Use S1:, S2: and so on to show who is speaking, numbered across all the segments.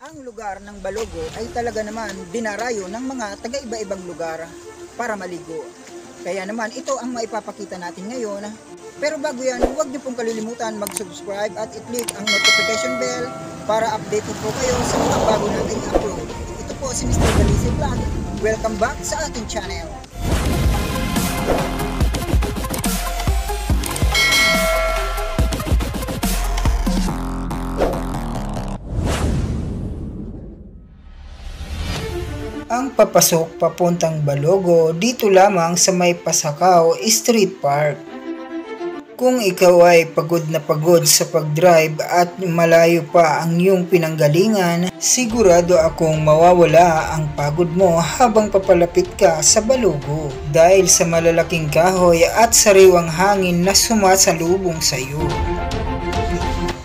S1: Ang lugar ng Balogo ay talaga naman dinarayo ng mga taga-iba-ibang lugar para maligo. Kaya naman ito ang maipapakita natin ngayon. Pero bago yan, huwag niyo pong kalilimutan mag-subscribe at i-click ang notification bell para updated po kayo sa mga bago nating upload. Ito po si Mr. Dalisay Vlog. Welcome back sa ating channel. Ang papasok papuntang Balogo dito lamang sa may Pasacao Street Park. Kung ikaw ay pagod na pagod sa pag-drive at malayo pa ang iyong pinanggalingan, sigurado akong mawawala ang pagod mo habang papalapit ka sa Balogo dahil sa malalaking kahoy at sariwang hangin na sumasalubong sa iyo.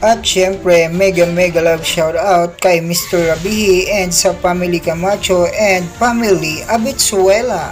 S1: At syempre, mega love shout out kay Mr. Rabihi and sa family Camacho and family Abitsuela.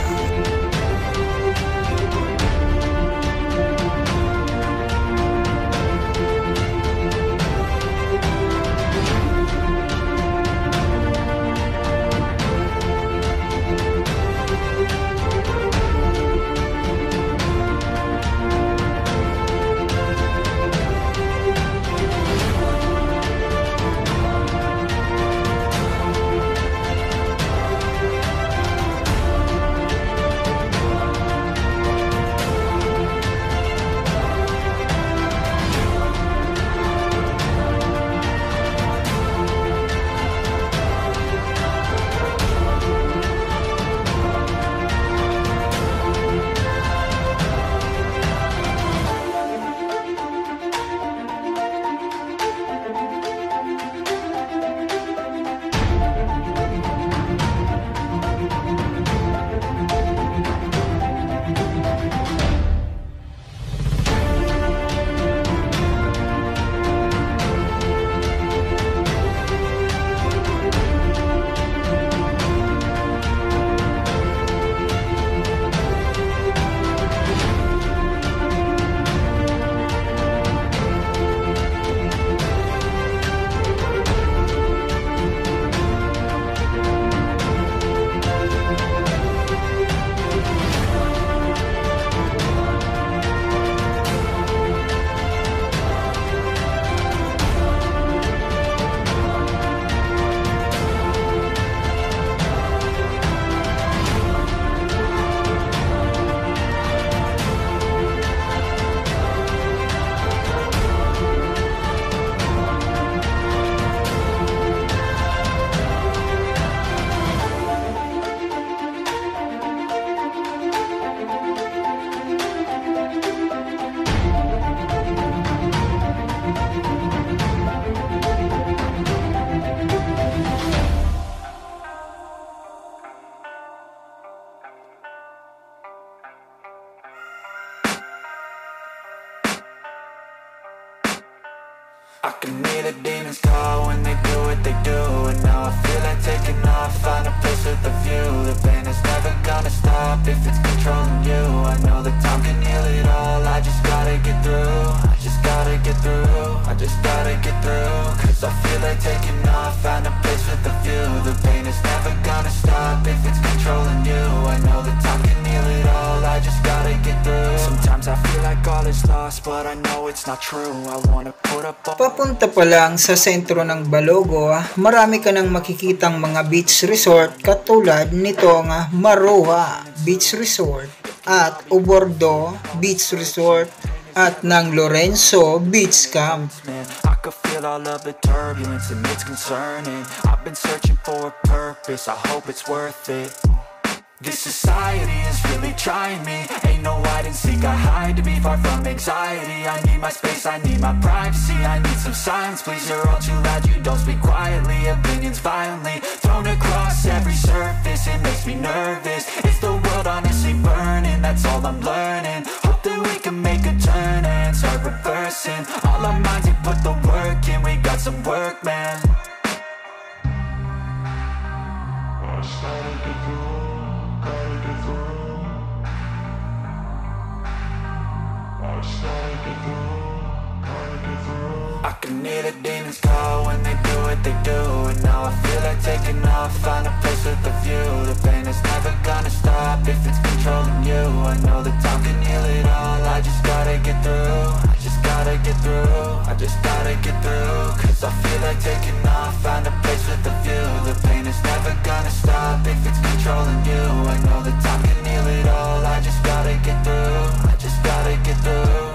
S2: I can hear the demons call when they do what they do. And now I feel like taking off, find a place with a view. The pain is never gonna stop if it's controlling you. I know that time can heal it all, I just gotta get through. I just gotta get through, I just gotta get through. Cause I feel like taking off, find a place with a view. The pain is never gonna stop if it's controlling you. I know that time can heal it all, I just gotta get through. Sometimes I feel like all is lost, but I know it's not true. I wanna put up all...
S1: Papunta pa lang sa sentro ng Balogo, marami ka nang makikitang mga beach resort katulad nitong Maroha Beach Resort at Obordo Beach Resort at ng Lorenzo Beach Camp.
S2: I could feel all of the turbulence and it's concerning. I've been searching for a purpose, I hope it's worth it. This society is really trying me. Ain't no hide and seek, I hide to be far from anxiety. I need my space, I need my privacy. I need some silence, please, you're all too loud. You don't speak quietly, opinions violently thrown across every surface. It makes me nervous, it's the world honestly burning. That's all I'm learning, hope that we can make a turn and start reversing all our minds and put the work in. We got some work, man. I can hear the demons call when they do what they do. And now I feel taking off, find a place with a view. The pain is never gonna stop if it's controlling you. I know that time can heal it all, I just gotta get through. I just gotta get through, I just gotta get through. Cause I feel like taking off, find a place with a view. The pain is never gonna stop if it's controlling you. I know that time can heal it all, I just gotta get through. I just gotta get through.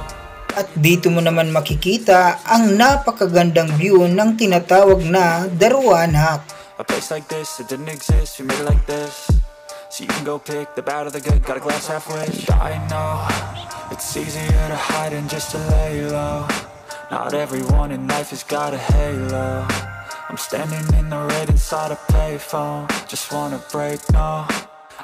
S1: At dito mo naman makikita ang napakagandang view ng tinatawag na Daruanak.
S2: A place like this, it didn't exist, we made it like this. So you can go pick the bad or the good, got a glass half wish. I know, it's easier to hide than just to lay low. Not everyone in life has got a halo. I'm standing in the red inside a payphone, just wanna break, no.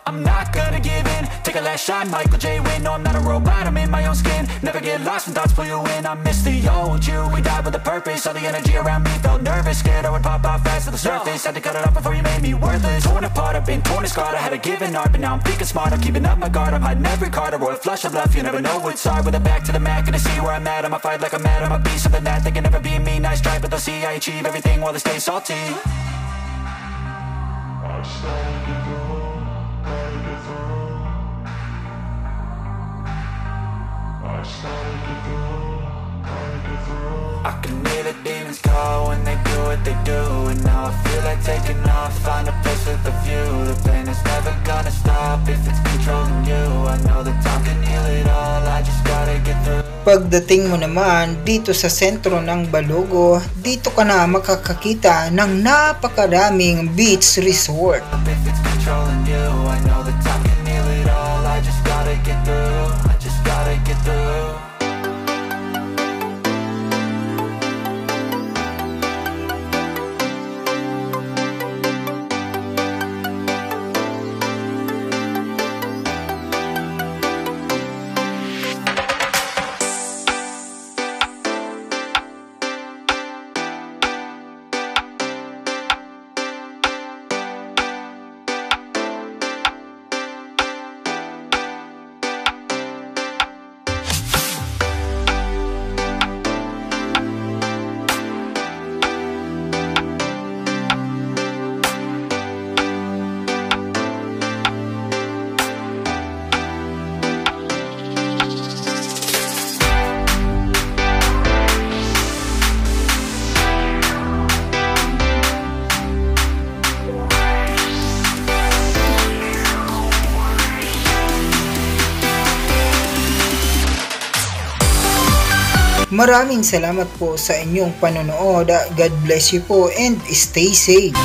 S2: I'm not gonna give in, take a last shot, Michael J. Win. No, I'm not a robot, I'm in my own skin. Never get lost when thoughts pull you in. I miss the old you, we died with a purpose. All the energy around me felt nervous, scared I would pop out fast to the surface. Had to cut it off before you made me worthless. Torn apart, I've been torn and scarred. I had a given art, but now I'm thinking smart. I'm keeping up my guard, I'm hiding every card. A royal flush of love, you never know what's hard. With a back to the mat, gonna see where I'm at. I'ma fight like I'm mad, I'ma be something that they can never be me. Nice try, but they'll see I achieve everything while they stay salty. I can hear the demons call when they do what they do. And now I feel like taking off, find a place with a view. The pain is never gonna stop if it's controlling you. I know that time can heal it all, I just gotta get through.
S1: Pagdating mo naman dito sa sentro ng Balogo, dito ka na makakakita ng napakaraming beach resort.
S2: If it's controlling you, I know that time can heal it all, I just gotta get through. I just gotta get through.
S1: Maraming salamat po sa inyong panonood. God bless you po and stay safe.